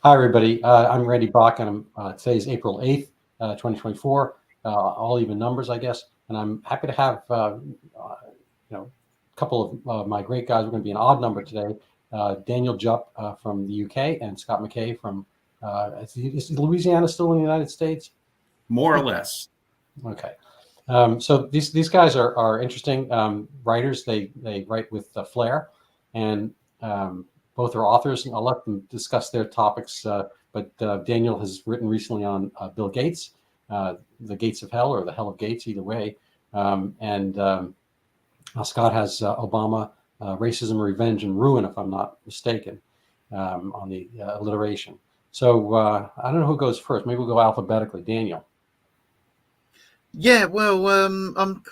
Hi, everybody. I'm Randy Bach, and today's April 8th, 2024. All even numbers, I guess. And I'm happy to have a couple of my great guys. We're going to be an odd number today. Daniel Jupp from the UK and Scott McKay from is Louisiana still in the United States? More or less. Okay. So these guys are interesting writers. They write with flair, and both are authors, and I'll let them discuss their topics. But Daniel has written recently on Bill Gates, the Gates of Hell or the Hell of Gates, either way. And Scott has Obama, Racism, Revenge, and Ruin, if I'm not mistaken, on the alliteration. So I don't know who goes first. Maybe we'll go alphabetically. Daniel. Yeah, well, I'm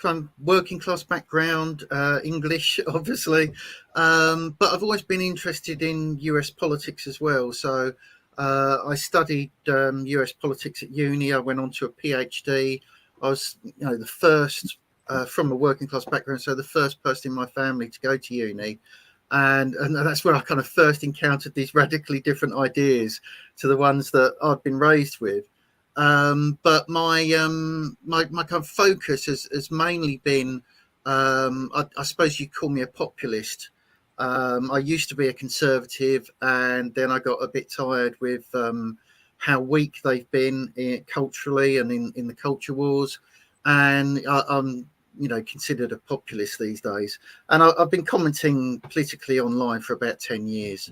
working class background, English, obviously, but I've always been interested in US politics as well. So I studied US politics at uni. I went on to a PhD. I was, the first from a working class background, so the first person in my family to go to uni. And that's where I kind of first encountered these radically different ideas to the ones that I'd been raised with. But my kind of focus has mainly been, I suppose you'd call me a populist. I used to be a conservative, and then I got a bit tired with how weak they've been culturally and in the culture wars, and I'm considered a populist these days. And I've been commenting politically online for about 10 years.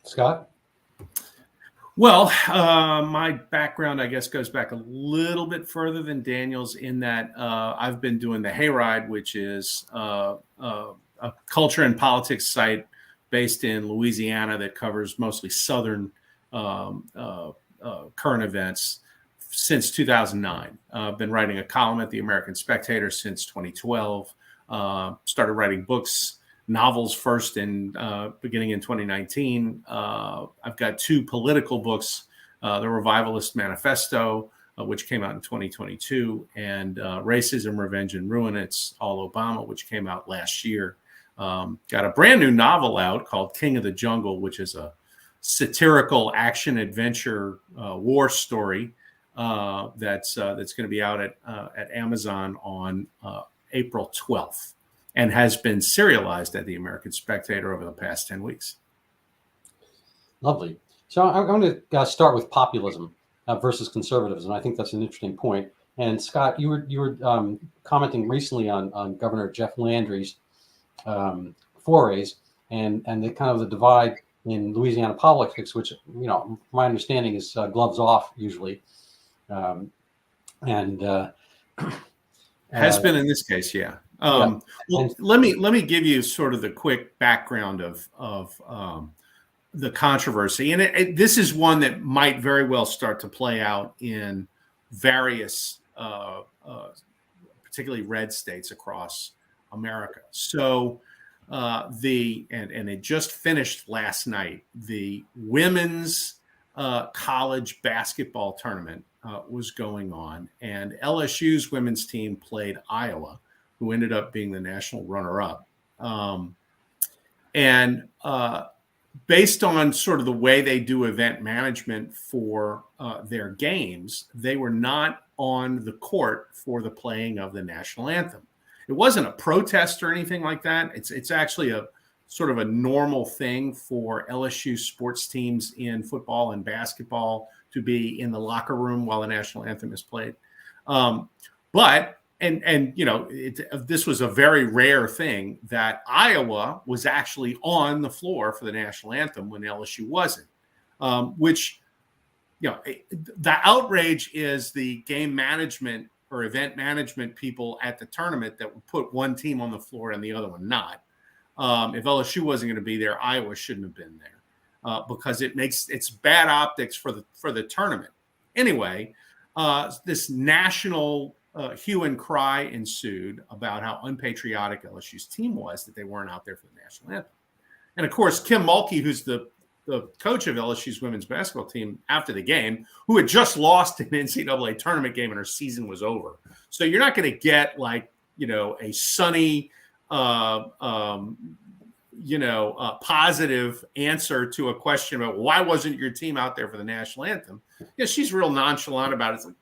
Scott? Well, my background, I guess, goes back a little bit further than Daniel's in that I've been doing the Hayride, which is a culture and politics site based in Louisiana that covers mostly Southern current events since 2009. I've been writing a column at the American Spectator since 2012, started writing books, novels first beginning in 2019. I've got two political books, The Revivalist Manifesto, which came out in 2022, and Racism, Revenge, and Ruin, It's All Obama, which came out last year. Got a brand new novel out called King of the Jungle, which is a satirical action adventure war story that's going to be out at Amazon on April 12th. And has been serialized at the American Spectator over the past 10 weeks. Lovely. So I'm going to start with populism versus conservatism. I think that's an interesting point. And Scott, you were commenting recently on Governor Jeff Landry's forays and the kind of the divide in Louisiana politics, which my understanding is gloves off usually, has been in this case, yeah. Well, let me give you sort of the quick background of the controversy, and this is one that might very well start to play out in various, particularly red states across America. So, it just finished last night. The women's college basketball tournament was going on, and LSU's women's team played Iowa, who ended up being the national runner-up. Based on sort of the way they do event management for their games, they were not on the court for the playing of the national anthem. It wasn't a protest or anything like that. It's actually a sort of a normal thing for LSU sports teams in football and basketball to be in the locker room while the national anthem is played. This was a very rare thing that Iowa was actually on the floor for the national anthem when LSU wasn't, the outrage is the game management or event management people at the tournament that would put one team on the floor and the other one not. If LSU wasn't going to be there, Iowa shouldn't have been there because it's bad optics for the tournament. Anyway, this national hue and cry ensued about how unpatriotic LSU's team was that they weren't out there for the national anthem. And of course, Kim Mulkey, who's the coach of LSU's women's basketball team after the game, who had just lost an NCAA tournament game and her season was over. So you're not going to get a sunny, positive answer to a question about why wasn't your team out there for the national anthem. She's real nonchalant about it. It's like,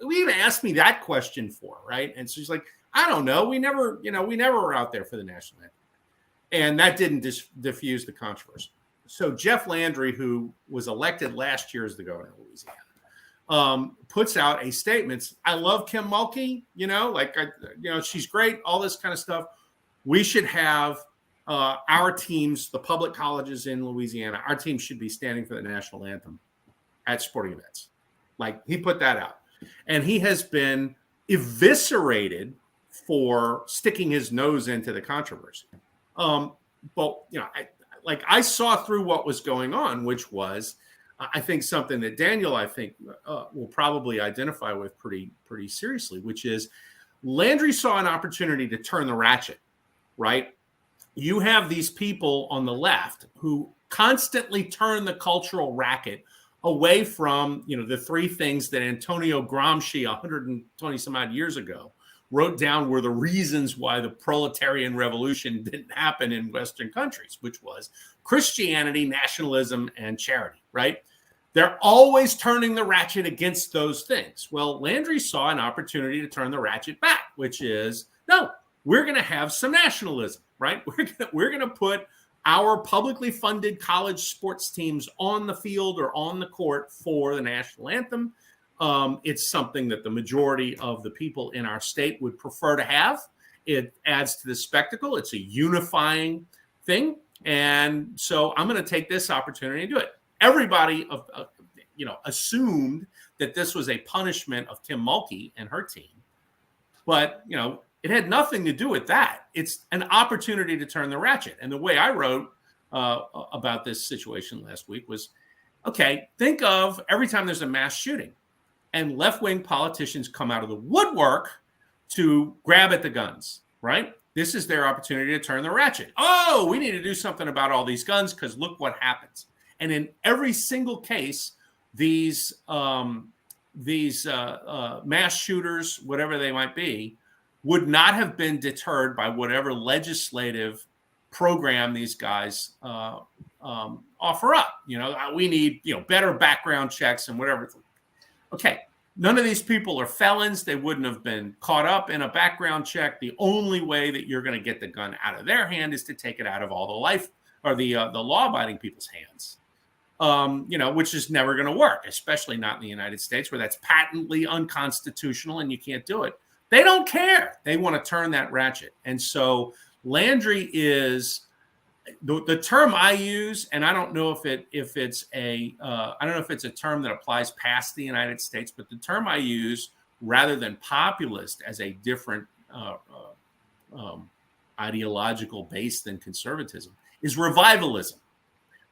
we even asked me that question for, right? And so she's like, I don't know. We never were out there for the national anthem. And that didn't diffuse the controversy. So Jeff Landry, who was elected last year as the governor of Louisiana, puts out a statement. I love Kim Mulkey, she's great, all this kind of stuff. We should have our teams, the public colleges in Louisiana, our team should be standing for the national anthem at sporting events. Like, he put that out. And he has been eviscerated for sticking his nose into the controversy. But, I saw through what was going on, which was, I think, something that Daniel, will probably identify with pretty seriously, which is Landry saw an opportunity to turn the ratchet, right? You have these people on the left who constantly turn the cultural racket away from, the three things that Antonio Gramsci 120 some odd years ago wrote down were the reasons why the proletarian revolution didn't happen in Western countries, which was Christianity, nationalism, and charity, right? They're always turning the ratchet against those things. Well, Landry saw an opportunity to turn the ratchet back, which is, no, we're going to have some nationalism, right? We're going to put our publicly funded college sports teams on the field or on the court for the national anthem. It's something that the majority of the people in our state would prefer to have. It adds to the spectacle. It's a unifying thing. And so I'm going to take this opportunity to do it. Everybody, assumed that this was a punishment of Kim Mulkey and her team. But, it had nothing to do with that. It's an opportunity to turn the ratchet. And the way I wrote about this situation last week was, okay, think of every time there's a mass shooting and left-wing politicians come out of the woodwork to grab at the guns, right? This is their opportunity to turn the ratchet. Oh, we need to do something about all these guns because look what happens. And in every single case, these mass shooters, whatever they might be, would not have been deterred by whatever legislative program these guys offer up. We need better background checks and whatever. Okay, none of these people are felons. They wouldn't have been caught up in a background check. The only way that you're going to get the gun out of their hand is to take it out of all the law-abiding people's hands. Which is never going to work, especially not in the United States, where that's patently unconstitutional and you can't do it. They don't care. They want to turn that ratchet. And so Landry is the term I use, and I don't know if it's a term that applies past the United States, but the term I use rather than populist as a different ideological base than conservatism is revivalism.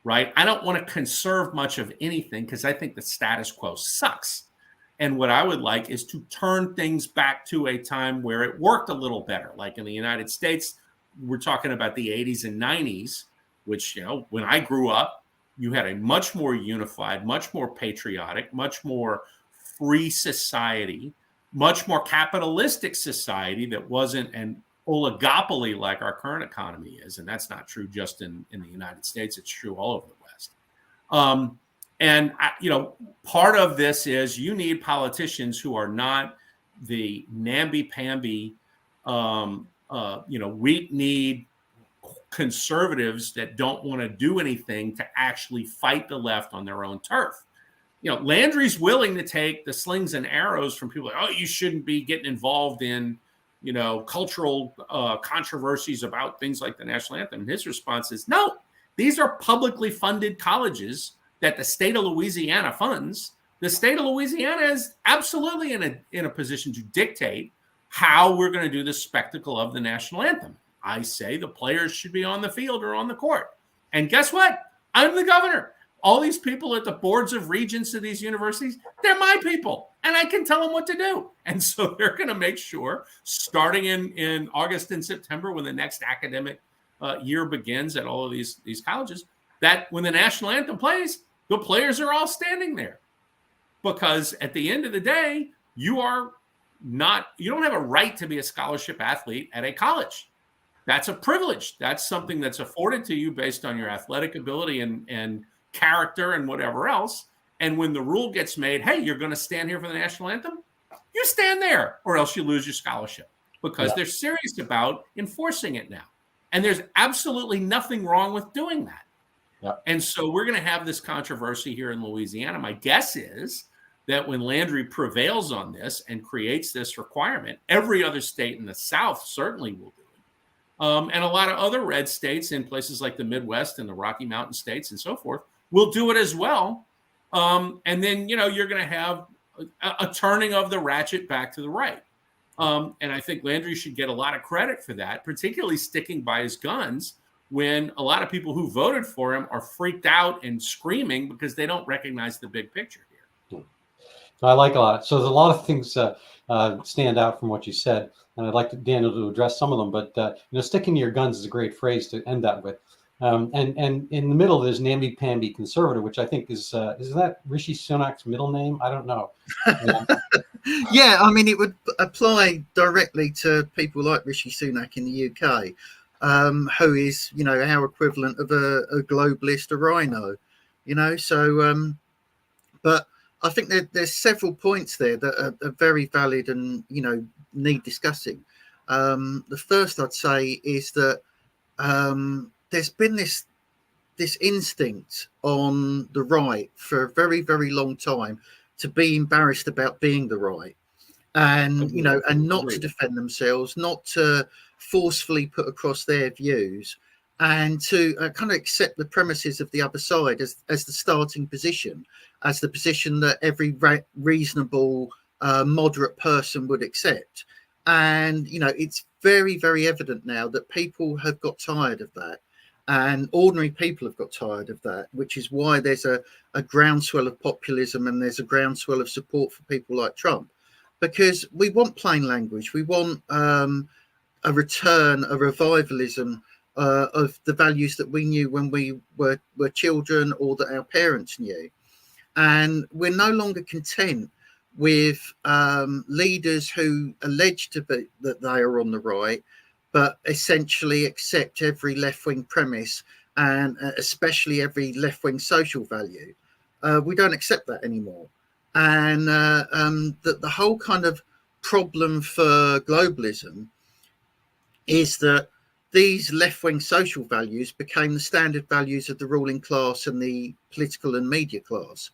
Right? I don't want to conserve much of anything because I think the status quo sucks. And what I would like is to turn things back to a time where it worked a little better. Like in the United States, we're talking about the 80s and 90s, which, when I grew up, you had a much more unified, much more patriotic, much more free society, much more capitalistic society that wasn't an oligopoly like our current economy is. And that's not true just in the United States. It's true all over the West. Part of this is you need politicians who are not the namby-pamby, weak-kneed conservatives that don't want to do anything to actually fight the left on their own turf. Landry's willing to take the slings and arrows from people like, oh, you shouldn't be getting involved in cultural controversies about things like the national anthem. And his response is, no, these are publicly funded colleges that the state of Louisiana funds. The state of Louisiana is absolutely in a position to dictate how we're going to do the spectacle of the national anthem. I say the players should be on the field or on the court. And guess what? I'm the governor. All these people at the boards of regents of these universities, they're my people, and I can tell them what to do. And so they're going to make sure, starting in August and September, when the next academic year begins at all of these colleges, that when the national anthem plays, the players are all standing there. Because at the end of the day, you don't have a right to be a scholarship athlete at a college. That's a privilege. That's something that's afforded to you based on your athletic ability and character and whatever else. And when the rule gets made, hey, you're going to stand here for the national anthem, you stand there, or else you lose your scholarship, because they're serious about enforcing it now. And there's absolutely nothing wrong with doing that. Yep. And so we're going to have this controversy here in Louisiana. My guess is that when Landry prevails on this and creates this requirement, every other state in the South certainly will do it. And a lot of other red states in places like the Midwest and the Rocky Mountain states and so forth will do it as well. And then, you're going to have a turning of the ratchet back to the right. And I think Landry should get a lot of credit for that, particularly sticking by his guns when a lot of people who voted for him are freaked out and screaming because they don't recognize the big picture here. I like a lot. So there's a lot of things stand out from what you said, and I'd like Daniel to address some of them. But sticking to your guns is a great phrase to end that with. And in the middle, there's namby-pamby conservative, which I think is that Rishi Sunak's middle name? I don't know. Yeah, I mean, it would apply directly to people like Rishi Sunak in the UK, who is, our equivalent of a globalist, a rhino, So, but I think there's several points there that are very valid and, need discussing. The first I'd say is that there's been this instinct on the right for a very, very long time to be embarrassed about being the right, and and not to defend themselves, not to forcefully put across their views, and to kind of accept the premises of the other side as the starting position, as the position that every reasonable moderate person would accept. And it's very, very evident now that people have got tired of that, and ordinary people have got tired of that, which is why there's a groundswell of populism and there's a groundswell of support for people like Trump, because we want plain language. We want a return, a revivalism of the values that we knew when we were children, or that our parents knew. And we're no longer content with leaders who allege to be that they are on the right, but essentially accept every left-wing premise, and especially every left-wing social value. We don't accept that anymore. And the whole kind of problem for globalism is that these left-wing social values became the standard values of the ruling class and the political and media class.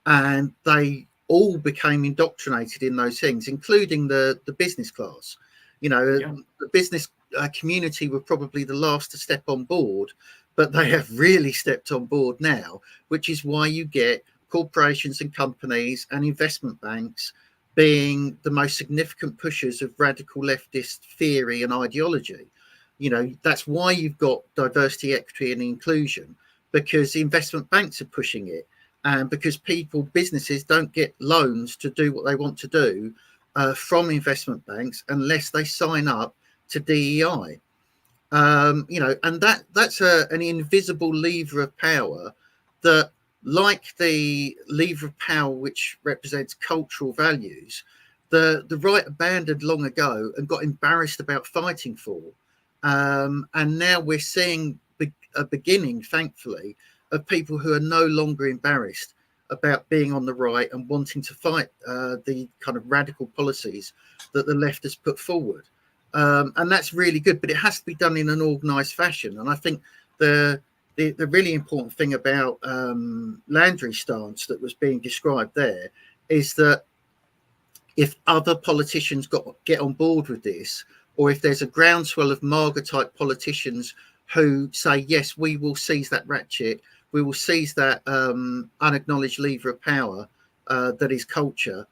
And they all became indoctrinated in those things, including the business class. The business community were probably the last to step on board, but they have really stepped on board now, which is why you get corporations and companies and investment banks being the most significant pushers of radical leftist theory and ideology. That's why you've got diversity, equity, and inclusion, because the investment banks are pushing it, and because businesses don't get loans to do what they want to do from investment banks unless they sign up to DEI. And that's an invisible lever of power that, like the lever of power which represents cultural values, the right abandoned long ago and got embarrassed about fighting for. And now we're seeing a beginning, thankfully, of people who are no longer embarrassed about being on the right and wanting to fight the kind of radical policies that the left has put forward. And that's really good, but it has to be done in an organised fashion. And I think the really important thing about Landry's stance that was being described there is that if other politicians get on board with this, or if there's a groundswell of MAGA type politicians who say, yes, we will seize that ratchet, we will seize that unacknowledged lever of power that is culture,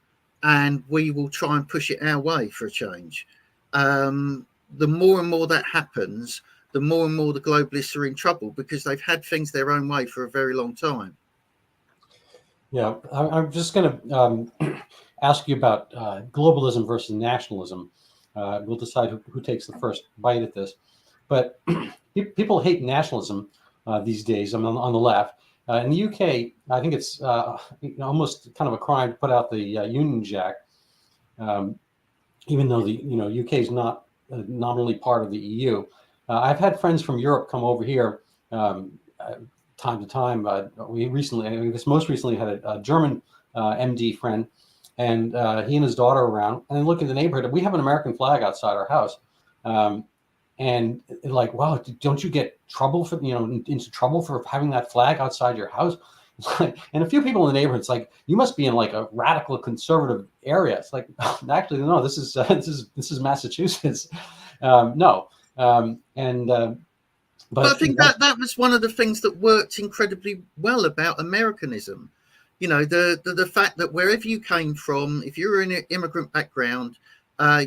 and we will try and push it our way for a change. The more and more that happens, the more and more the globalists are in trouble, because they've had things their own way for a very long time. Yeah, I'm just going to ask you about globalism versus nationalism. We'll decide who takes the first bite at this. But people hate nationalism these days. I mean, on the left. In the UK, I think it's almost kind of a crime to put out the Union Jack, even though the UK is not nominally part of the EU. I've had friends from Europe come over here time to time. We recently, I guess most recently, had a German MD friend, and he and his daughter around, and look at the neighborhood. We have an American flag outside our house, and like, wow, don't you get trouble for into trouble for having that flag outside your house? And a few people in the neighborhood, it's like, you must be in like a radical conservative area. It's like, actually, no, this is Massachusetts. No, But I think that was one of the things that worked incredibly well about Americanism. The fact that wherever you came from, if you were in an immigrant background,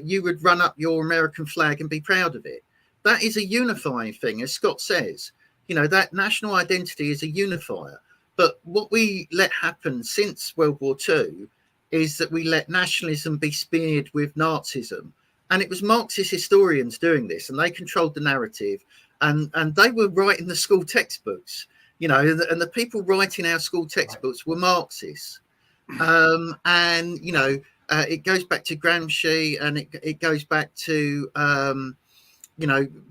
you would run up your American flag and be proud of it. That is a unifying thing, as Scott says. That national identity is a unifier. But what we let happen since World War II is that we let nationalism be smeared with Nazism. And it was Marxist historians doing this, and they controlled the narrative. And they were writing the school textbooks, and the people writing our school textbooks were Marxists. It goes back to Gramsci, and it goes back to,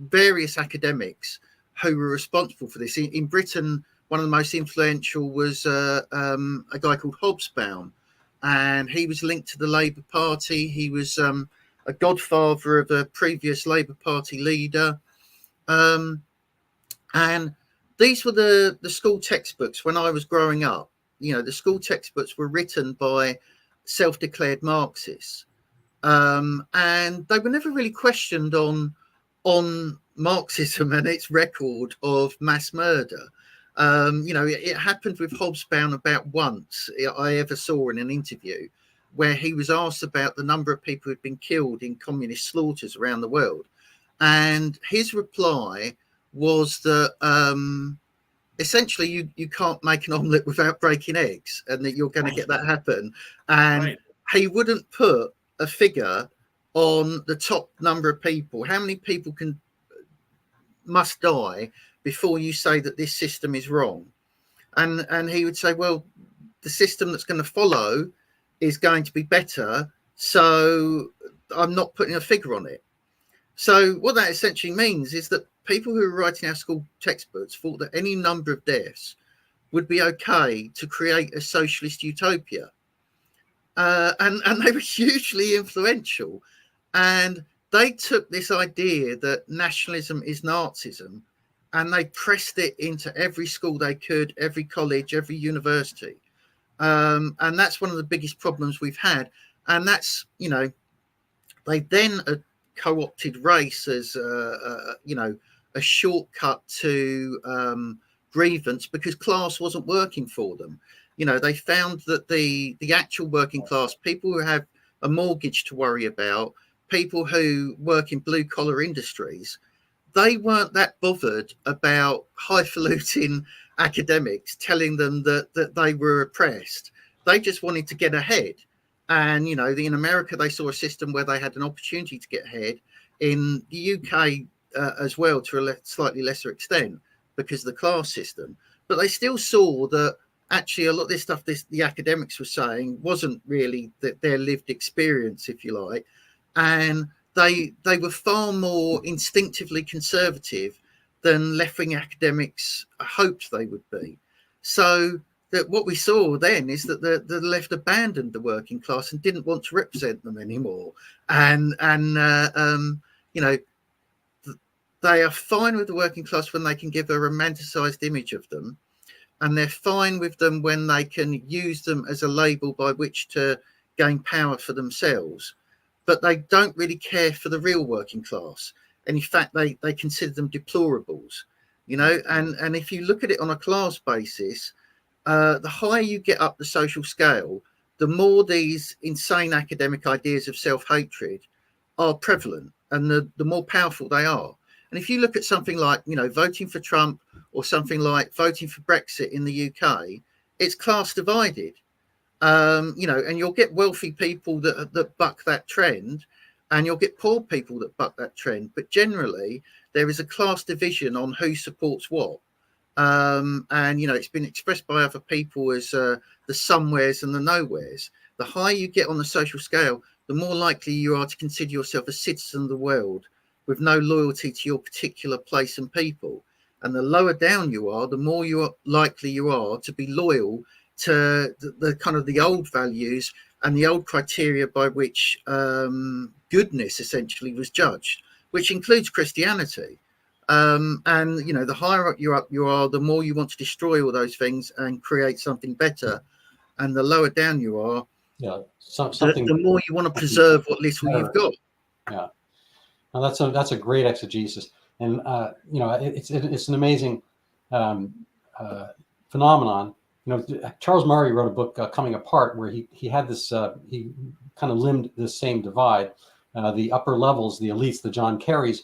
various academics who were responsible for this. In Britain, one of the most influential was a guy called Hobsbawm, and he was linked to the Labour Party. He was a godfather of a previous Labour Party leader. And these were the school textbooks when I was growing up. The school textbooks were written by self-declared Marxists, and they were never really questioned on Marxism and its record of mass murder. It happened with Hobsbawm about once I ever saw in an interview, where he was asked about the number of people who'd been killed in communist slaughters around the world. And his reply was that essentially you can't make an omelette without breaking eggs, and that you're going to get that happen. And he wouldn't put a figure on the top number of people. How many people must die before you say that this system is wrong? And he would say, well, the system that's going to follow is going to be better, so I'm not putting a figure on it. So what that essentially means is that people who were writing our school textbooks thought that any number of deaths would be okay to create a socialist utopia. And they were hugely influential. And they took this idea that nationalism is Nazism, and they pressed it into every school they could, every college, every university. And that's one of the biggest problems we've had. And that's, they then co-opted race as a shortcut to grievance, because class wasn't working for them. They found that the actual working class, people who have a mortgage to worry about, people who work in blue collar industries, they weren't that bothered about highfalutin academics telling them that they were oppressed. They just wanted to get ahead. And, in America, they saw a system where they had an opportunity to get ahead. In the UK as well, to a slightly lesser extent, because of the class system. But they still saw that actually a lot of this stuff the academics were saying wasn't really their lived experience, if you like. And they were far more instinctively conservative than left-wing academics hoped they would be. So that what we saw then is that the left abandoned the working class and didn't want to represent them anymore. And they are fine with the working class when they can give a romanticized image of them, and they're fine with them when they can use them as a label by which to gain power for themselves. But they don't really care for the real working class. And in fact, they consider them deplorables, and if you look at it on a class basis, the higher you get up the social scale, the more these insane academic ideas of self-hatred are prevalent, and the more powerful they are. And if you look at something like, voting for Trump, or something like voting for Brexit in the UK, it's class divided. And you'll get wealthy people that buck that trend, and you'll get poor people that buck that trend. But generally, there is a class division on who supports what. And, it's been expressed by other people as the somewheres and the nowheres. The higher you get on the social scale, the more likely you are to consider yourself a citizen of the world, with no loyalty to your particular place and people. And the lower down you are, the more likely you are to be loyal to the kind of the old values and the old criteria by which goodness essentially was judged, which includes Christianity. And you know, the higher up you are, the more you want to destroy all those things and create something better. And the lower down you are, something the more you want to preserve what little you've got. Yeah, now that's a great exegesis, and you know, it's an amazing phenomenon. You know, Charles Murray wrote a book, Coming Apart, where he had this he kind of limbed this same divide. The upper levels, the elites, the John Kerrys,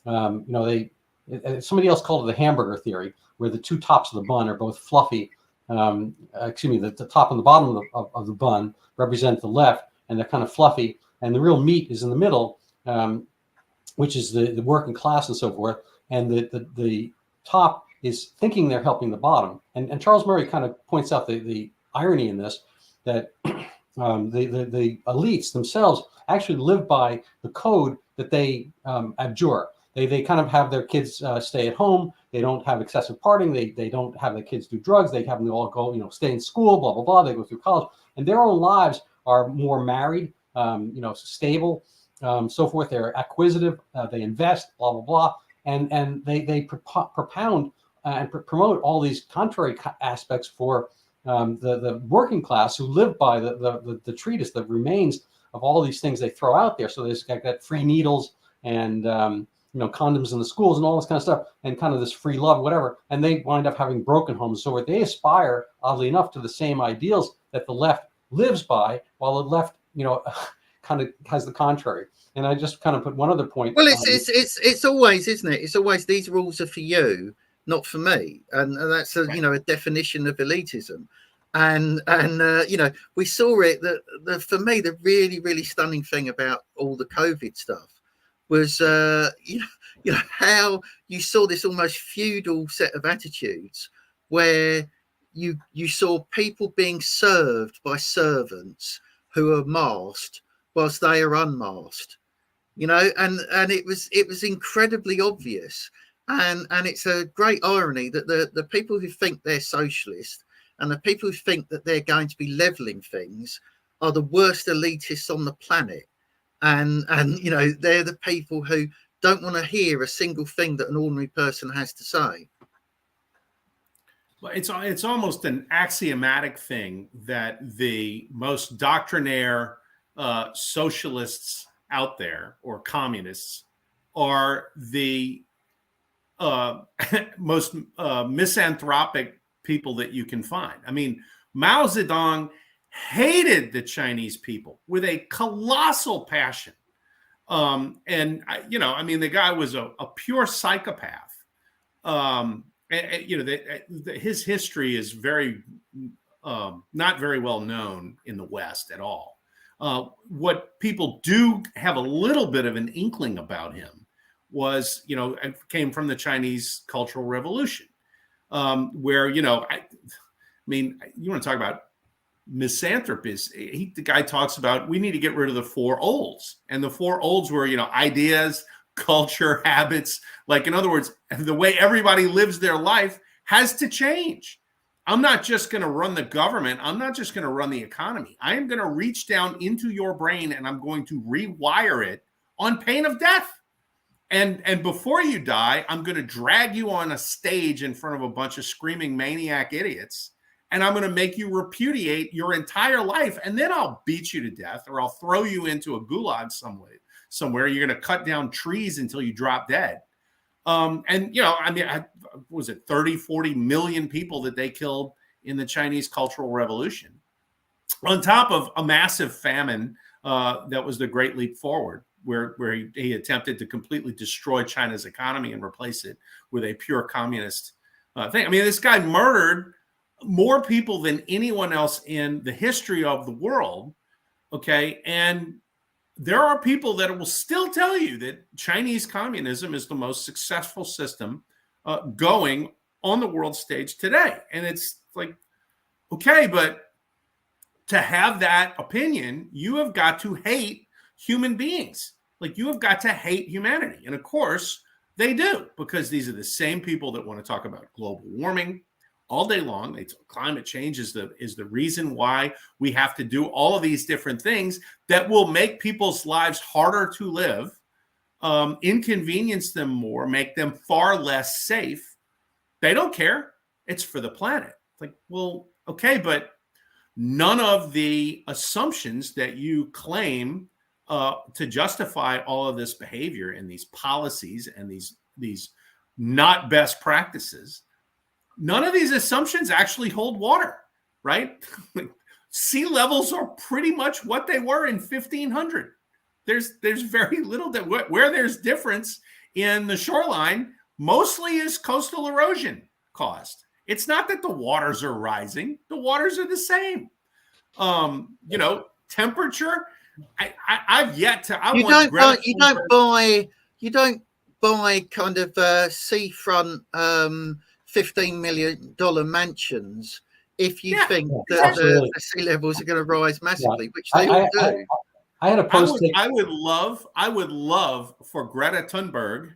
you know, somebody else called it the hamburger theory, where the two tops of the bun are both fluffy. Excuse me, the top and the bottom of the bun represent the left, and they're kind of fluffy, and the real meat is in the middle, which is the working class and so forth, and the top is thinking they're helping the bottom. And Charles Murray kind of points out the irony in this, that the elites themselves actually live by the code that they abjure. They kind of have their kids stay at home. They don't have excessive partying. They don't have the kids do drugs. They have them all go, you know, stay in school, blah, blah, blah. They go through college. And their own lives are more married, you know, stable, so forth. They're acquisitive. They invest, blah, blah, blah. And they propound and promote all these contrary aspects for the working class, who live by the treatise, the remains of all these things they throw out there. So there's got free needles and you know, condoms in the schools and all this kind of stuff, and kind of this free love, whatever. And they wind up having broken homes. So they aspire, oddly enough, to the same ideals that the left lives by, while the left, you know, kind of has the contrary. And I just kind of put one other point. Well, it's always, isn't it? It's always, these rules are for you, not for me, and that's a, you know, a definition of elitism. And you know, we saw it. For me, the really stunning thing about all the COVID stuff was you know how you saw this almost feudal set of attitudes, where you saw people being served by servants who are masked whilst they are unmasked, you know, and it was incredibly obvious, and it's a great irony that the people who think they're socialist and the people who think that they're going to be leveling things are the worst elitists on the planet. And you know, they're the people who don't want to hear a single thing that an ordinary person has to say. Well, it's almost an axiomatic thing that the most doctrinaire socialists out there, or communists, are the most misanthropic people that you can find. I mean, Mao Zedong hated the Chinese people with a colossal passion. You know, I mean, the guy was a pure psychopath. You know, his history is very, not very well known in the West at all. What people do have a little bit of an inkling about him was, you know, it came from the Chinese Cultural Revolution, where, you know, I mean, you want to talk about misanthropist. The guy talks about, we need to get rid of the four olds, and the four olds were, you know, ideas, culture, habits. Like, in other words, the way everybody lives their life has to change. I'm not just going to run the government. I'm not just going to run the economy. I am going to reach down into your brain, and I'm going to rewire it on pain of death. And before you die, I'm going to drag you on a stage in front of a bunch of screaming maniac idiots, and I'm going to make you repudiate your entire life, and then I'll beat you to death, or I'll throw you into a gulag somewhere. You're going to cut down trees until you drop dead. And, you know, I mean, was it 30, 40 million people that they killed in the Chinese Cultural Revolution, on top of a massive famine that was the Great Leap Forward, where he attempted to completely destroy China's economy and replace it with a pure communist thing. I mean, this guy murdered more people than anyone else in the history of the world. Okay. And there are people that will still tell you that Chinese communism is the most successful system going on the world stage today. And it's like, okay, but to have that opinion, you have got to hate human beings. Like, you have got to hate humanity. And of course, they do, because these are the same people that want to talk about global warming all day long. Climate change is the reason why we have to do all of these different things that will make people's lives harder to live, inconvenience them more, make them far less safe. They don't care. It's for the planet. Like, well, okay, but none of the assumptions that you claim to justify all of this behavior and these policies and these not best practices, none of these assumptions actually hold water, right? Sea levels are pretty much what they were in 1500. There's very little that where there's difference in the shoreline, mostly is coastal erosion caused. It's not that the waters are rising; the waters are the same. Temperature. I've yet to. You don't buy kind of seafront $15 million mansions if you think that the sea levels are going to rise massively, which they all do. I had a post. I would love for Greta Thunberg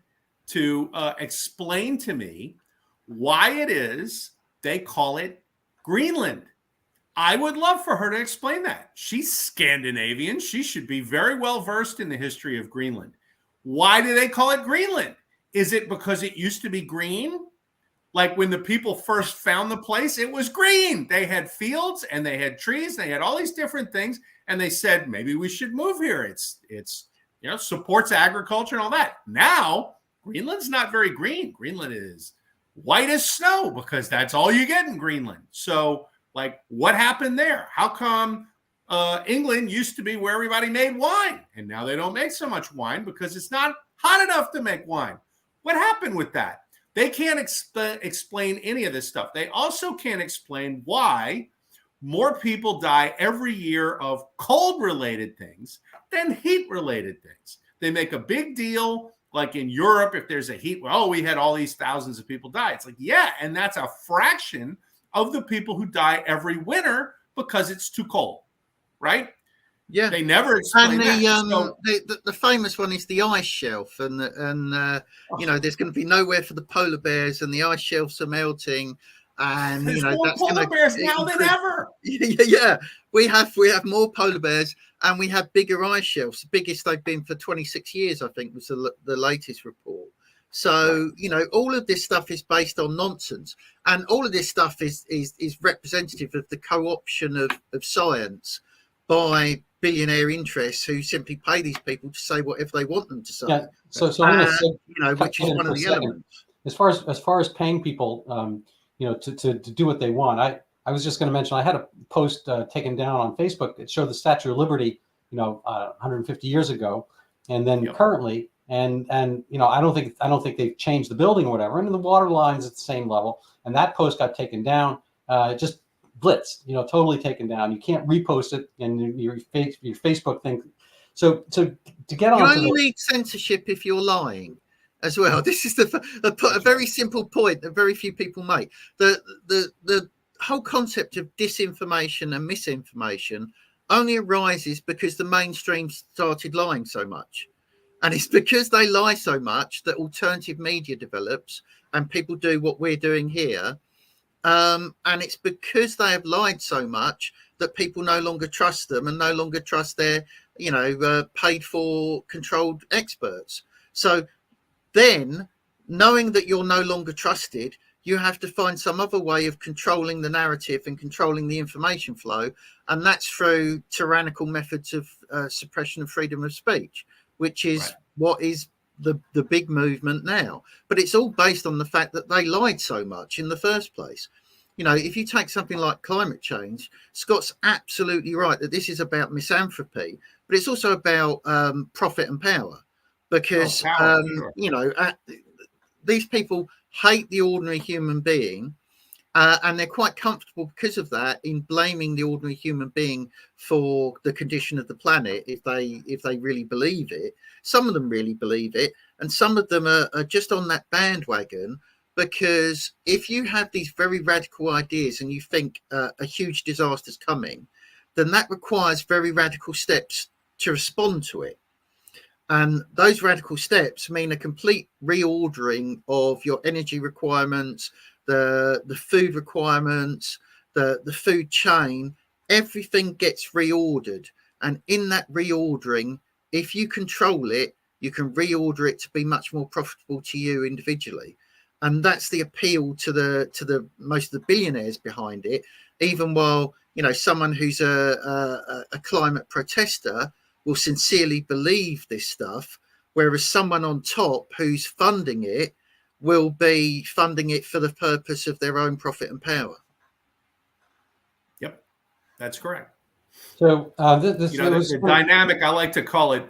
to explain to me why it is they call it Greenland. I would love for her to explain that. She's Scandinavian. She should be very well versed in the history of Greenland. Why do they call it Greenland? Is it because it used to be green? Like, when the people first found the place, it was green. They had fields and they had trees. They had all these different things. And they said, maybe we should move here. It's supports agriculture and all that. Now, Greenland's not very green. Greenland is white as snow, because that's all you get in Greenland. So, like, what happened there? How come England used to be where everybody made wine, and now they don't make so much wine because it's not hot enough to make wine? What happened with that? They can't explain any of this stuff. They also can't explain why more people die every year of cold-related things than heat-related things. They make a big deal, like in Europe, if there's a heat, we had all these thousands of people die. It's like, yeah, and that's a fraction of the people who die every winter because it's too cold, right? Yeah, they never explain the famous one is the ice shelf, and there's going to be nowhere for the polar bears, and the ice shelves are melting, and there's more polar bears now than ever. Yeah, we have more polar bears, and we have bigger ice shelves. The biggest they've been for 26 years, I think, was the latest report. So, all of this stuff is based on nonsense. And all of this stuff is representative of the co-option of science by billionaire interests who simply pay these people to say whatever they want them to say. Yeah. So I'm going to say, which is one of the elements. As far as paying people, to do what they want. I was just going to mention, I had a post taken down on Facebook that showed the Statue of Liberty, 150 years ago, and then currently. And I don't think they've changed the building or whatever. And the water line's at the same level. And that post got taken down, just blitzed, totally taken down. You can't repost it in your Facebook thing. So to get on, you only need censorship if you're lying as well. This is a very simple point that very few people make. The whole concept of disinformation and misinformation only arises because the mainstream started lying so much. And it's because they lie so much that alternative media develops and people do what we're doing here. And it's because they have lied so much that people no longer trust them and no longer trust their, paid for controlled experts. So then, knowing that you're no longer trusted, you have to find some other way of controlling the narrative and controlling the information flow. And that's through tyrannical methods of suppression of freedom of speech, which is what is the big movement now. But it's all based on the fact that they lied so much in the first place. If you take something like climate change, Scott's absolutely right that this is about misanthropy, but it's also about profit and power, because these people hate the ordinary human being, and they're quite comfortable because of that in blaming the ordinary human being for the condition of the planet if they really believe it. Some of them really believe it, and some of them are just on that bandwagon, because if you have these very radical ideas and you think a huge disaster is coming, then that requires very radical steps to respond to it. And those radical steps mean a complete reordering of your energy requirements, the food requirements, the food chain. Everything gets reordered. And in that reordering, if you control it, you can reorder it to be much more profitable to you individually. And that's the appeal to the most of the billionaires behind it. Even while, you know, someone who's a climate protester will sincerely believe this stuff, whereas someone on top who's funding it will be funding it for the purpose of their own profit and power. Yep, that's correct. So the dynamic, I like to call it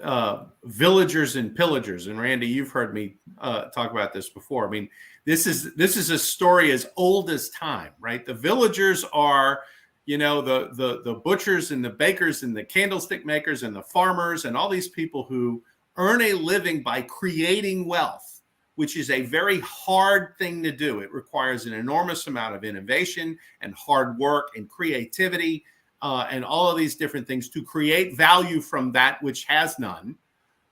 villagers and pillagers. And Randy, you've heard me talk about this before. I mean, this is a story as old as time, right? The villagers are, you know, the butchers and the bakers and the candlestick makers and the farmers and all these people who earn a living by creating wealth, which is a very hard thing to do. It requires an enormous amount of innovation and hard work and creativity. And all of these different things to create value from that which has none.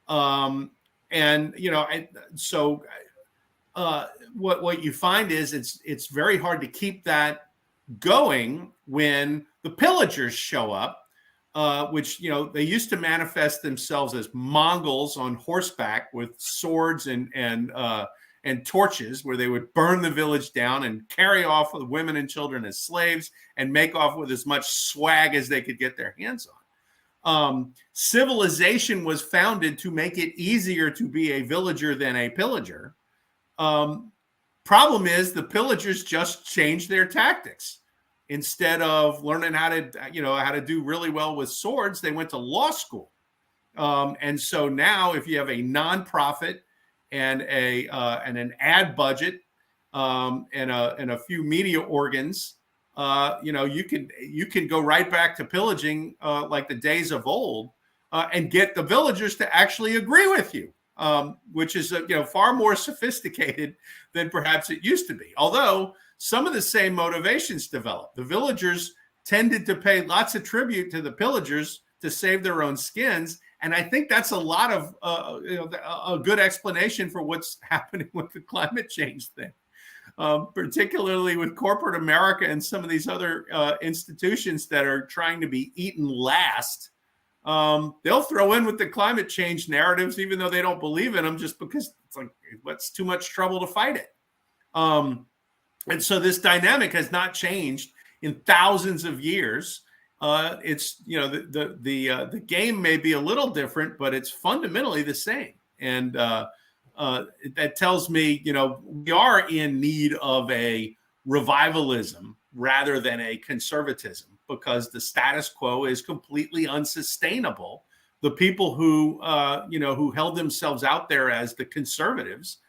And, you know, so what you find is it's very hard to keep that going when the pillagers show up, which, you know, they used to manifest themselves as Mongols on horseback with swords and torches, where they would burn the village down and carry off the women and children as slaves and make off with as much swag as they could get their hands on. Civilization was founded to make it easier to be a villager than a pillager. Problem is, the pillagers just changed their tactics. Instead of learning how to do really well with swords, they went to law school. And so now, if you have a nonprofit and an ad budget and a few media organs, you know, you can go right back to pillaging like the days of old, and get the villagers to actually agree with you, which is far more sophisticated than perhaps it used to be. Although some of the same motivations developed. The villagers tended to pay lots of tribute to the pillagers to save their own skins. And I think that's a lot of a good explanation for what's happening with the climate change thing, particularly with corporate America and some of these other institutions that are trying to be eaten last. They'll throw in with the climate change narratives, even though they don't believe in them, just because it's like, what's too much trouble to fight it. And so this dynamic has not changed in thousands of years. It's, the game may be a little different, but it's fundamentally the same. And that tells me, we are in need of a revivalism rather than a conservatism, because the status quo is completely unsustainable. The people who held themselves out there as the conservatives,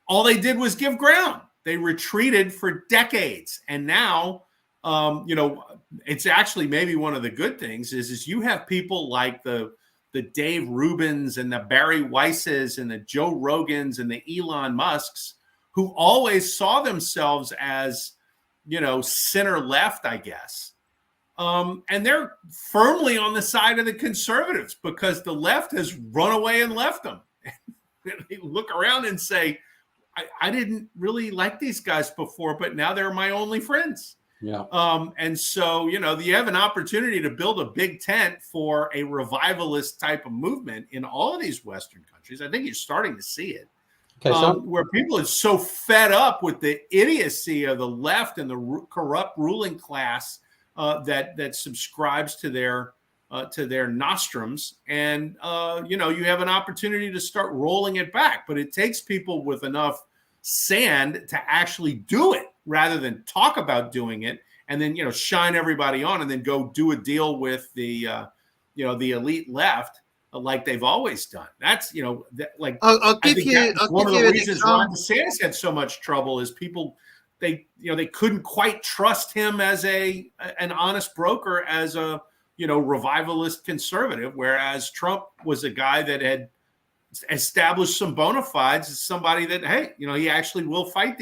all they did was give ground. They retreated for decades. And now, it's actually maybe one of the good things is you have people like the Dave Rubins and the Barry Weisses and the Joe Rogans and the Elon Musks, who always saw themselves as, center left, I guess. And they're firmly on the side of the conservatives because the left has run away and left them. They look around and say, I didn't really like these guys before, but now they're my only friends. Yeah. And so, you have an opportunity to build a big tent for a revivalist type of movement in all of these Western countries. I think you're starting to see it. Okay, where people are so fed up with the idiocy of the left and the corrupt ruling class that subscribes to their nostrums. And, you have an opportunity to start rolling it back. But it takes people with enough sand to actually do it rather than talk about doing it and then, shine everybody on and then go do a deal with the elite left like they've always done. That's, I'll give you one of the reasons Ron DeSantis had so much trouble is people, they couldn't quite trust him as an honest broker, as a, revivalist conservative, whereas Trump was a guy that had established some bona fides as somebody that, hey, he actually will fight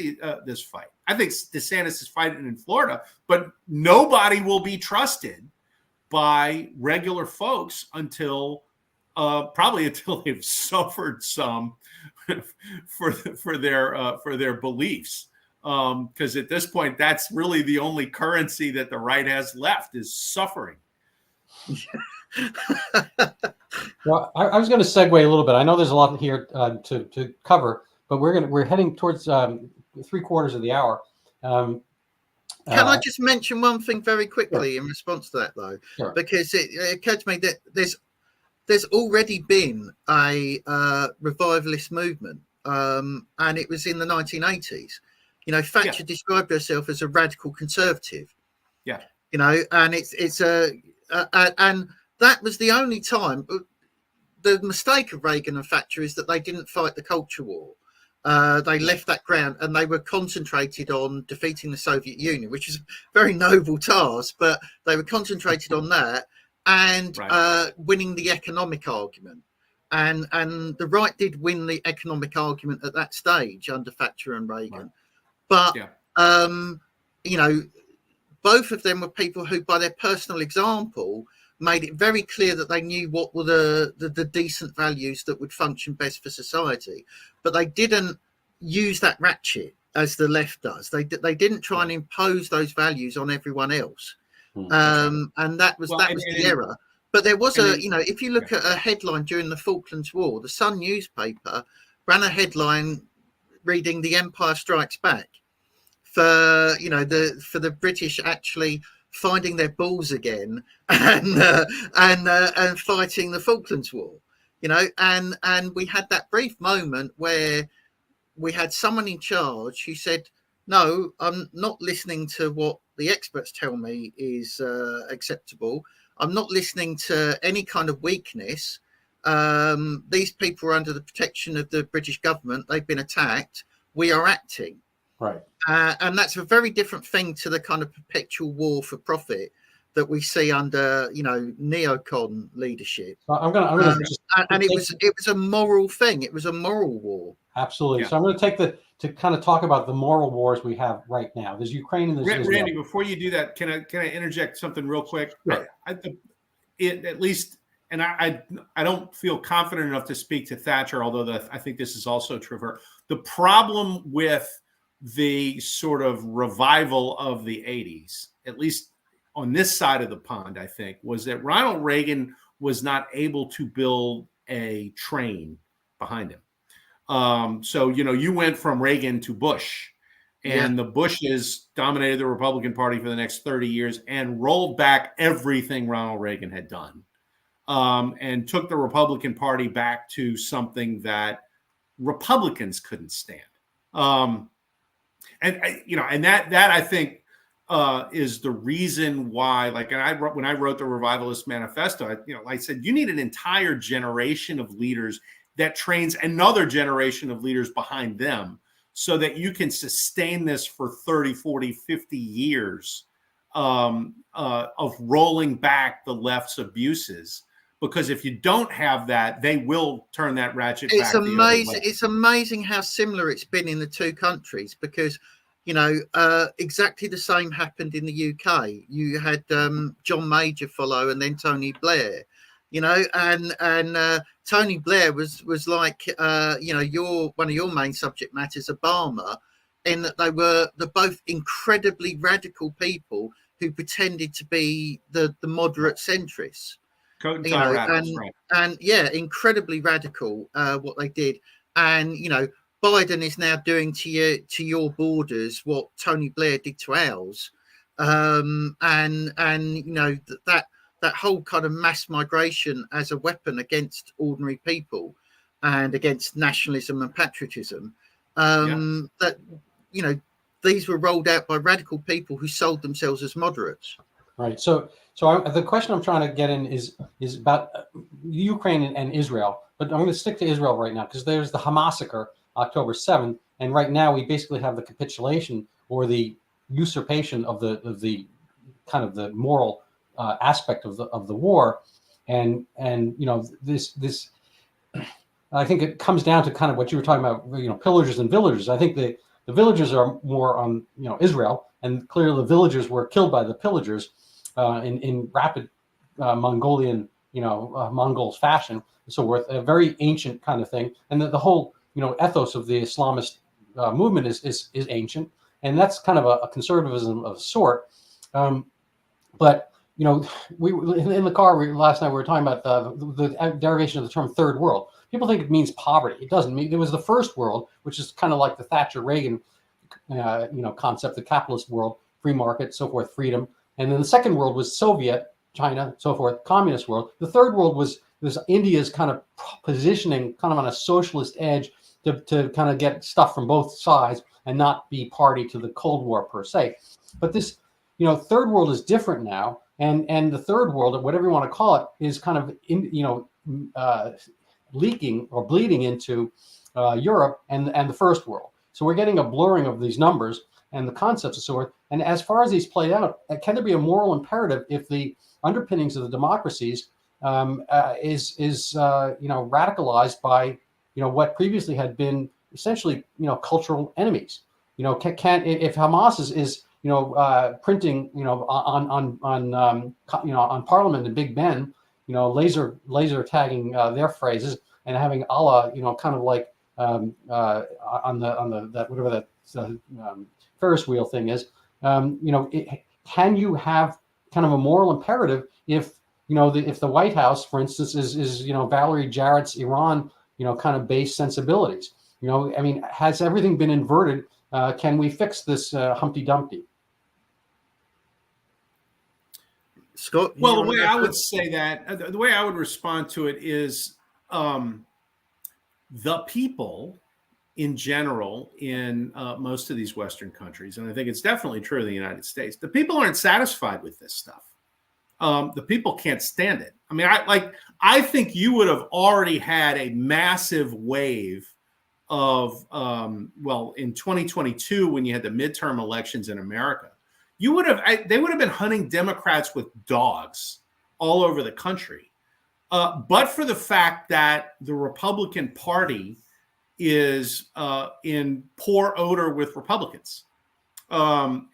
this fight. I think DeSantis is fighting in Florida, but nobody will be trusted by regular folks until probably until they've suffered some for their beliefs. Because at this point, that's really the only currency that the right has left is suffering. Well, I was going to segue a little bit. I know there's a lot here to cover, but we're heading towards 3/4 of the hour. Can I just mention one thing very quickly in response to that, though? Sure. Because it occurred to me that there's already been a revivalist movement, and it was in the 1980s. Thatcher described herself as a radical conservative. Yeah. And it's and that was the only time. The mistake of Reagan and Thatcher is that they didn't fight the culture war. They left that ground and they were concentrated on defeating the Soviet Union, which is a very noble task, but they were concentrated on that and winning the economic argument. And the right did win the economic argument at that stage under Thatcher and Reagan. But, both of them were people who, by their personal example, made it very clear that they knew what were the decent values that would function best for society. But they didn't use that ratchet as the left does. They didn't try and impose those values on everyone else. And that was the error. But there was if you look at a headline during the Falklands War, the Sun newspaper ran a headline reading "The Empire Strikes Back" for the British actually finding their balls again and fighting the Falklands War, and we had that brief moment where we had someone in charge who said, no, I'm not listening to what the experts tell me is acceptable. I'm not listening to any kind of weakness. These people are under the protection of the British government. They've been attacked. We are acting. Right. And that's a very different thing to the kind of perpetual war for profit that we see under, neocon leadership. I'm gonna and it was a moral thing. It was a moral war. Absolutely. Yeah. So I'm going to kind of talk about the moral wars we have right now. There's Ukraine and there's Israel. Randy, before you do that, can I interject something real quick? Sure. At least, and I don't feel confident enough to speak to Thatcher, although I think this is also true of her. The problem with the sort of revival of the 80s, at least on this side of the pond, I think, was that Ronald Reagan was not able to build a train behind him. So, you went from Reagan to Bush, and the Bushes dominated the Republican Party for the next 30 years and rolled back everything Ronald Reagan had done, and took the Republican Party back to something that Republicans couldn't stand. And that I think is the reason why, when I wrote the Revivalist Manifesto, I said, you need an entire generation of leaders that trains another generation of leaders behind them so that you can sustain this for 30, 40, 50 years of rolling back the left's abuses. Because if you don't have that, they will turn that ratchet back. It's amazing. It's amazing how similar it's been in the two countries, because exactly the same happened in the UK. You had John Major follow, and then Tony Blair. And Tony Blair was like one of your main subject matters, Obama, in that they're both incredibly radical people who pretended to be the moderate centrists. Incredibly radical what they did. And Biden is now doing to your borders what Tony Blair did to ours. That whole kind of mass migration as a weapon against ordinary people and against nationalism and patriotism, that these were rolled out by radical people who sold themselves as moderates. Right. So the question I'm trying to get in is about Ukraine and Israel, but I'm going to stick to Israel right now because there's the Hamassacre, October 7th, and right now we basically have the capitulation or the usurpation of the kind of the moral aspect of the war, and this I think it comes down to kind of what you were talking about, pillagers and villagers. I think the villagers are more on Israel, and clearly the villagers were killed by the pillagers in rapid Mongolian Mongols fashion and so forth, a very ancient kind of thing. And the whole, ethos of the Islamist movement is ancient. And that's kind of a conservatism of sort. But we in the car last night we were talking about the derivation of the term third world. People think it means poverty. It doesn't mean. It was the first world, which is kind of like the Thatcher Reagan concept, the capitalist world, free market, so forth, freedom. And then the second world was Soviet, China, so forth, communist world. The third world was India's kind of positioning kind of on a socialist edge to kind of get stuff from both sides and not be party to the Cold War per se. But this, third world is different now. And the third world, whatever you want to call it, is kind of leaking or bleeding into Europe and the first world. So we're getting a blurring of these numbers and the concepts and so forth. And as far as these play out, can there be a moral imperative if the underpinnings of the democracies is radicalized by what previously had been essentially cultural enemies? If Hamas is printing on Parliament and Big Ben, laser tagging their phrases and having Allah kind of like on the that whatever that Ferris wheel thing is, can you have kind of a moral imperative if if the White House, for instance, is Valerie Jarrett's Iran kind of based sensibilities? Has everything been inverted? Can we fix this Humpty Dumpty? Scott? Well, the way I would say that, the way I would respond to it is the people in general in most of these Western countries, and I think it's definitely true in the United States, the people aren't satisfied with this stuff. The people can't stand it. I think you would have already had a massive wave of, in 2022, when you had the midterm elections in America, they would have been hunting Democrats with dogs all over the country. But for the fact that the Republican Party is in poor odor with Republicans. Donald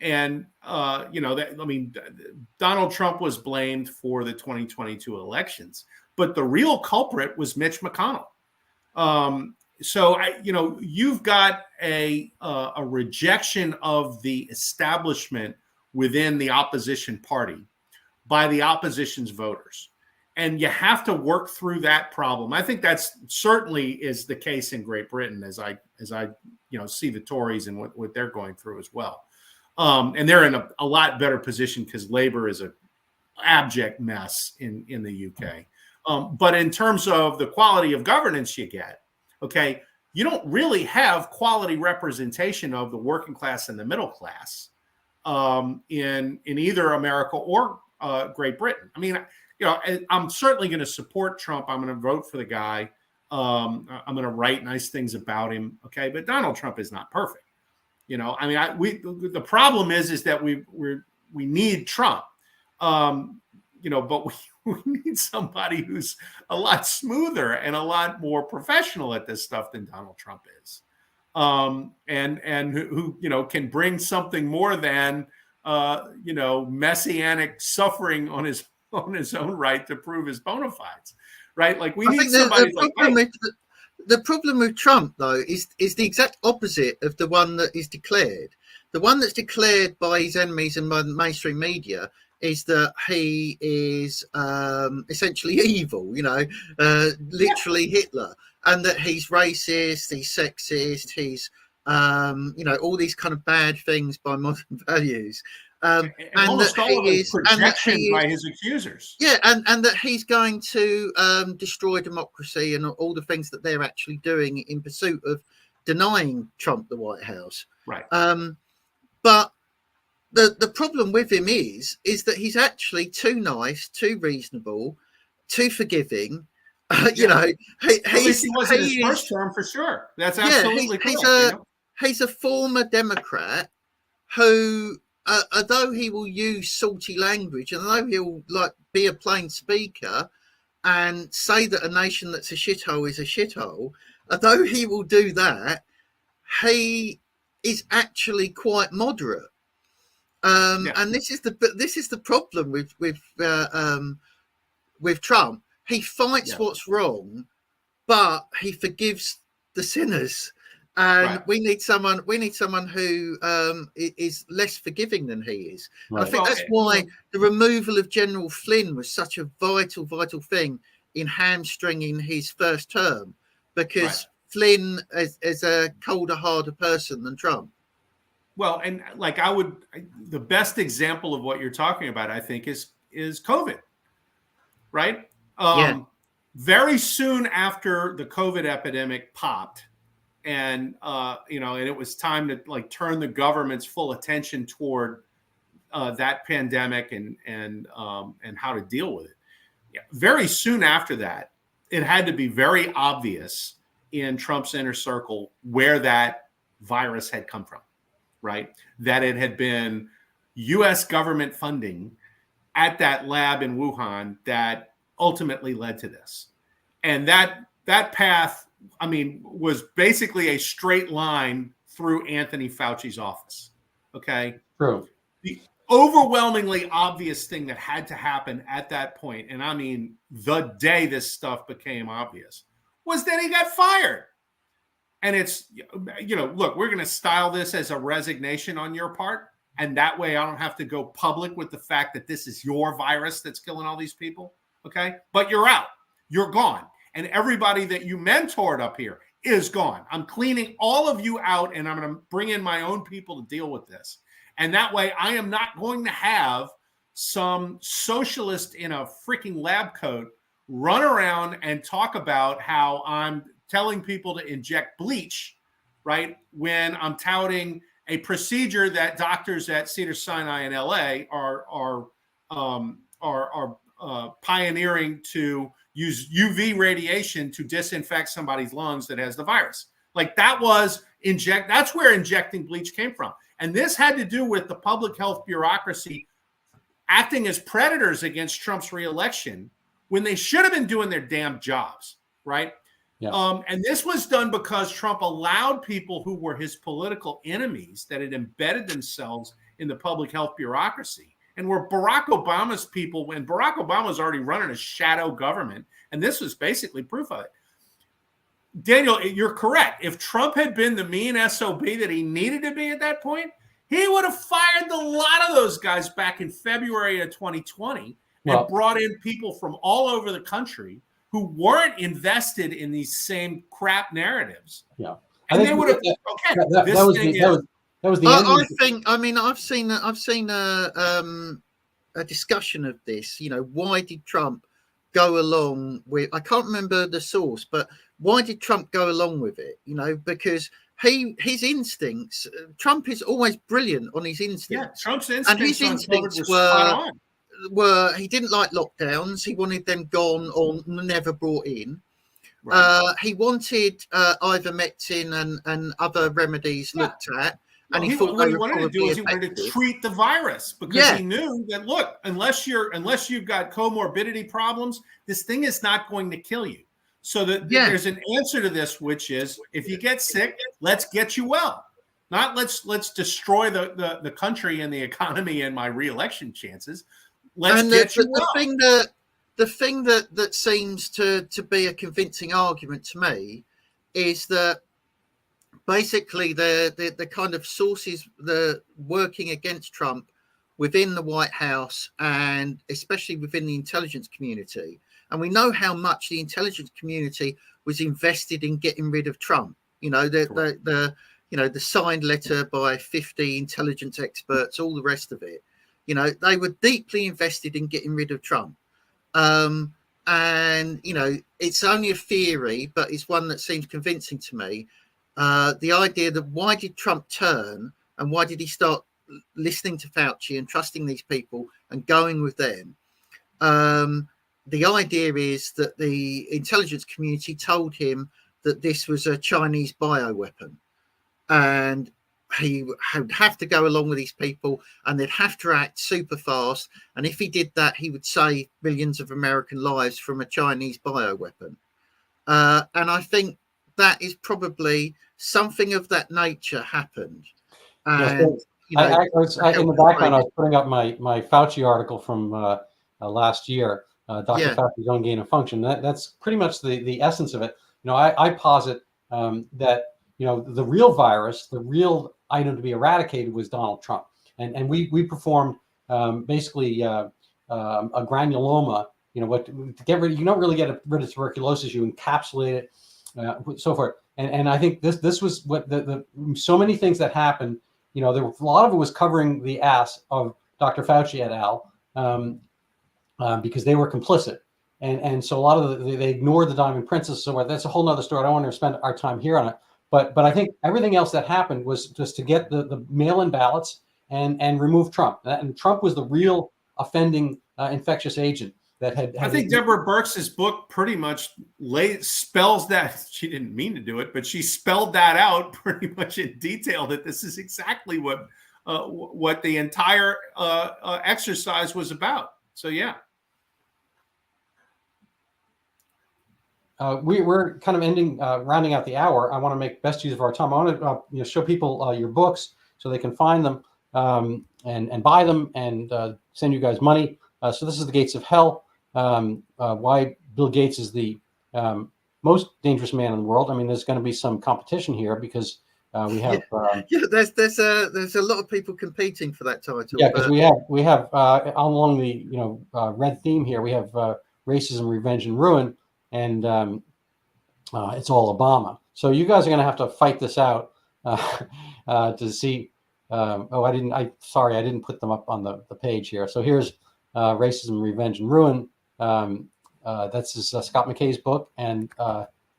Trump was blamed for the 2022 elections, but the real culprit was Mitch McConnell. You've got a rejection of the establishment within the opposition party by the opposition's voters. And you have to work through that problem. I think that's certainly is the case in Great Britain, as I see the Tories and what they're going through as well. And they're in a lot better position because Labour is an abject mess in the UK. But in terms of the quality of governance you get, okay, you don't really have quality representation of the working class and the middle class in either America or Great Britain. I'm certainly going to support Trump. I'm going to vote for the guy. I'm going to write nice things about him. Okay, but Donald Trump is not perfect. The problem is that we need Trump. But we need somebody who's a lot smoother and a lot more professional at this stuff than Donald Trump is, and who can bring something more than messianic suffering on his own right to prove his bona fides, right? Like we need somebody the problem with Trump, though, is the exact opposite of the one that is declared. The one that's declared by his enemies and by the mainstream media is that he is essentially evil, literally Hitler, and that he's racist, he's sexist, he's, all these kind of bad things by modern values. And almost that all he is projection by his accusers. Yeah, and that he's going to destroy democracy and all the things that they're actually doing in pursuit of denying Trump the White House. Right. But the problem with him is that he's actually too nice, too reasonable, too forgiving. He was in his first term for sure. That's absolutely correct. He's a former Democrat who, although he will use salty language, and although he'll be a plain speaker and say that a nation that's a shithole is a shithole, although he will do that, he is actually quite moderate. And this is the problem with Trump. he fights what's wrong, but he forgives the sinners. And we need someone who is less forgiving than he is. Right. I think that's why the removal of General Flynn was such a vital thing in hamstringing his first term, because Flynn is a colder, harder person than Trump. Well, and like the best example of what you're talking about, I think, is COVID, right? Very soon after the COVID epidemic popped, and and it was time to like turn the government's full attention toward that pandemic and how to deal with it. Very soon after that, it had to be very obvious in Trump's inner circle where that virus had come from, right? That it had been U.S. government funding at that lab in Wuhan that ultimately led to this. And that path, I mean, was basically a straight line through Anthony Fauci's office. Okay. True. The overwhelmingly obvious thing that had to happen at that point, and I mean the day this stuff became obvious, was that he got fired. And it's, look, we're going to style this as a resignation on your part. And that way I don't have to go public with the fact that this is your virus that's killing all these people. Okay. But you're out. You're gone. And everybody that you mentored up here is gone. I'm cleaning all of you out, and I'm going to bring in my own people to deal with this. And that way I am not going to have some socialist in a freaking lab coat run around and talk about how I'm telling people to inject bleach, right? When I'm touting a procedure that doctors at Cedars-Sinai in LA are pioneering to use UV radiation to disinfect somebody's lungs that has the virus. Like that's where injecting bleach came from. And this had to do with the public health bureaucracy acting as predators against Trump's reelection when they should have been doing their damn jobs, right? Yeah. And this was done because Trump allowed people who were his political enemies that had embedded themselves in the public health bureaucracy and were Barack Obama's people when Barack Obama was already running a shadow government. And this was basically proof of it. Daniel, you're correct. If Trump had been the mean SOB that he needed to be at that point, he would have fired a lot of those guys back in February of 2020 and brought in people from all over the country who weren't invested in these same crap narratives. Yeah. And they would have, that was the I think, I mean, I've seen a discussion of this, why did Trump go along with, I can't remember the source, but why did Trump go along with it? Because his instincts, Trump is always brilliant on his instincts. Yeah, Trump's instincts, and his instincts were he didn't like lockdowns. He wanted them gone or never brought in. Right. He wanted ivermectin and other remedies looked at. And he thought what he wanted to do is he wanted to treat the virus because he knew that, look, unless you've got comorbidity problems, this thing is not going to kill you. So that there's an answer to this, which is if you get sick, let's get you well. Not let's destroy the country and the economy and my re-election chances. Let's get you well. The thing that seems to be a convincing argument to me is that basically the kind of sources that working against Trump within the White House and especially within the intelligence community, and we know how much the intelligence community was invested in getting rid of Trump. The signed letter by 50 intelligence experts, all the rest of it. They were deeply invested in getting rid of Trump. And it's only a theory, but it's one that seems convincing to me. The idea that why did Trump turn and why did he start listening to Fauci and trusting these people and going with them? The idea is that the intelligence community told him that this was a Chinese bioweapon and he would have to go along with these people and they'd have to act super fast. And if he did that, he would save millions of American lives from a Chinese bioweapon. And I think that is probably something of that nature happened. And, in the background, I was putting up my Fauci article from last year. Dr. Fauci's own gain of function. That's pretty much the essence of it. I posit that the real virus, the real item to be eradicated was Donald Trump, and we performed basically a granuloma. To get rid, you don't really get rid of tuberculosis. You encapsulate it, so forth. And I think this was what the so many things that happened. There were a lot of it was covering the ass of Dr. Fauci et al. Because they were complicit, and so a lot of they ignored the Diamond Princess. So that's a whole nother story. I don't want to spend our time here on it, but I think everything else that happened was just to get the mail-in ballots and remove Trump. And Trump was the real offending infectious agent that had I think Deborah Birx's book pretty much spells that. She didn't mean to do it, but she spelled that out pretty much in detail, that this is exactly what the entire exercise was about. So yeah. We're kind of rounding out the hour. I want to make best use of our time. I want to show people your books so they can find them and buy them and send you guys money. So this is The Gates of Hell, why Bill Gates is the most dangerous man in the world. I mean, there's going to be some competition here because we have there's a lot of people competing for that title. Yeah, because we have along the red theme here, we have racism, revenge, and ruin. And it's all Obama. So you guys are going to have to fight this out to see. I didn't put them up on the page here. So here's Racism, Revenge, and Ruin. That's Scott McKay's book. And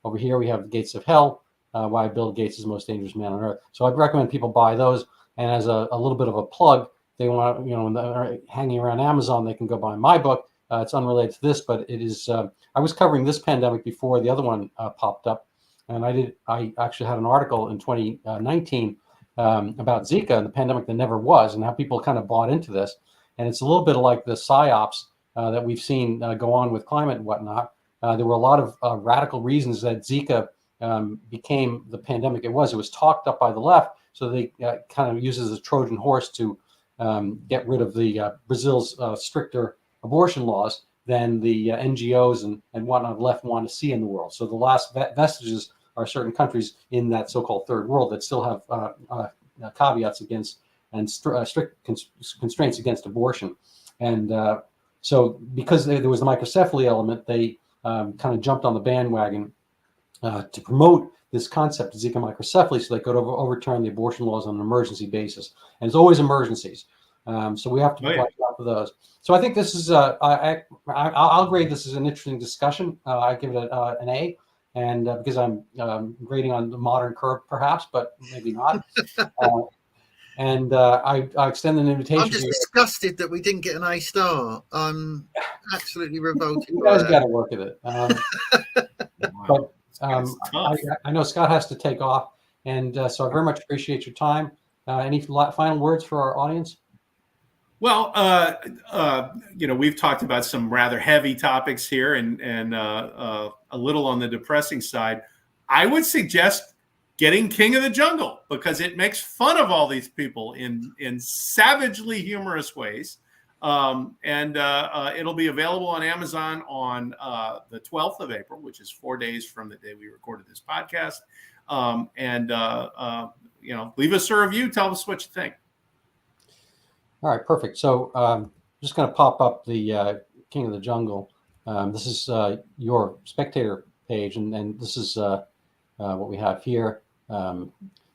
over here we have The Gates of Hell, why Bill Gates is the most dangerous man on earth. So I'd recommend people buy those. And as a little bit of a plug, they want when they're hanging around Amazon, they can go buy my book. It's unrelated to this, but it is. I was covering this pandemic before the other one popped up, and I actually had an article in 2019 about Zika and the pandemic that never was, and how people kind of bought into this. And it's a little bit like the psyops that we've seen go on with climate and whatnot. There were a lot of radical reasons that Zika became the pandemic it was. It was talked up by the left, so they kind of use it as a Trojan horse to get rid of the Brazil's stricter abortion laws than the NGOs and whatnot the left want to see in the world. So the last vestiges are certain countries in that so-called third world that still have caveats against and strict constraints against abortion. And so because there was the microcephaly element, they kind of jumped on the bandwagon to promote this concept of Zika microcephaly so they could overturn the abortion laws on an emergency basis. And it's always emergencies. So we have to watch out for those. So I think this is I'll grade this as an interesting discussion. I give it an A, and because I'm grading on the modern curve, perhaps, but maybe not. And I extend an invitation. I'm just disgusted that we didn't get an A star. I'm absolutely revolted. You guys got to work at it. But I know Scott has to take off, and so I very much appreciate your time. Any final words for our audience? Well, we've talked about some rather heavy topics here and a little on the depressing side. I would suggest getting King of the Jungle because it makes fun of all these people in savagely humorous ways. And it'll be available on Amazon on the 12th of April, which is 4 days from the day we recorded this podcast. Leave us a review. Tell us what you think. All right, perfect. So just going to pop up the King of the Jungle. This is your spectator page, and this is what we have here.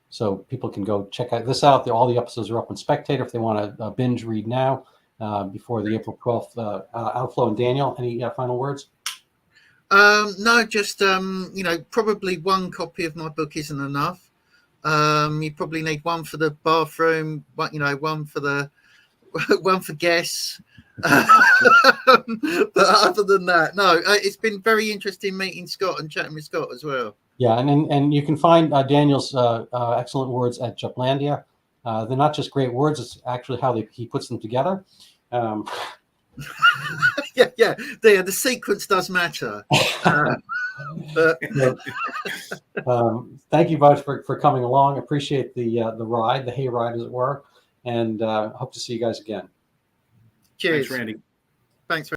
So people can go check this out. All the episodes are up on Spectator if they want to binge read now before the April 12th outflow. And Daniel, any final words? No, just probably one copy of my book isn't enough. You probably need one for the bathroom, one for guests. But other than that, no. It's been very interesting meeting Scott and chatting with Scott as well. Yeah, and you can find Daniel's excellent words at Jupplandia. They're not just great words; it's actually how he puts them together. Yeah. The sequence does matter. Thank you both for coming along. Appreciate the ride, the hayride, as it were, and hope to see you guys again. Cheers, Thanks, Randy. Thanks.